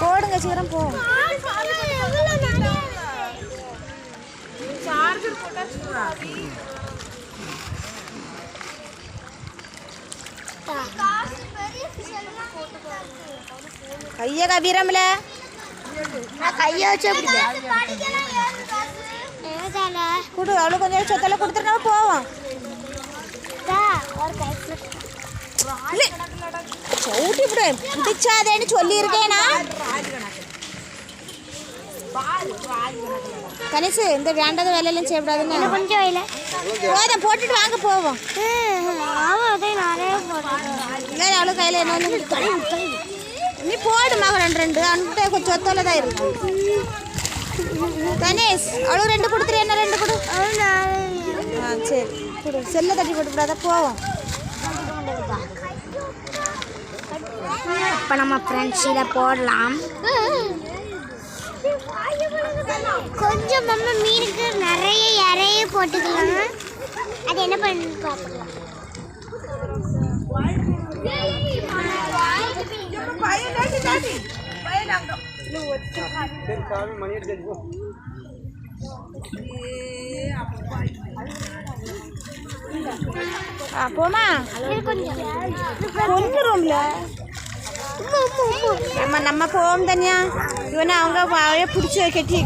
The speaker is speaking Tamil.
போடுங்க சீக்கிரம் போ. கையை கபீரம்ல கையை வச்சு கொடு. அவளுக்கு கொஞ்சம் சொத்தல கொடுத்துட்டு நம்ம போவோம். சவுட்டி விடு, பிடிச்சாதேன்னு சொல்லியிருக்கேனா கணேசு. இந்த வேண்டாத வேலையெல்லாம் செய்யக்கூடாதுன்னு கொஞ்சம் வேலை போதும், போட்டுட்டு வாங்க போவோம். இல்லை அவ்வளோ கையில் என்ன ஒன்று நீ போடுமா ரெண்டு அன்ட்டு கொஞ்சம் சொத்தோல தான் இருக்கு. கணேஷ் அவ்வளோ 2 கொடுத்துரு, என்ன 2 கொடு. சரி கொடு, செல்லை தட்டி கொடுக்கூடாத போவோம். இப்போ நம்ம ஃப்ரெண்ட்ஸ் இதை போடலாம். கொஞ்சம் நம்ம மீனுக்கு நிறைய இறைய போட்டுக்கலாம். அது என்ன பண்ணு பார்க்கலாம். போமா கொண்டுரும்ல நம்ம போவோம் தனியா. இவனை அவங்க பிடிச்சி கெட்டி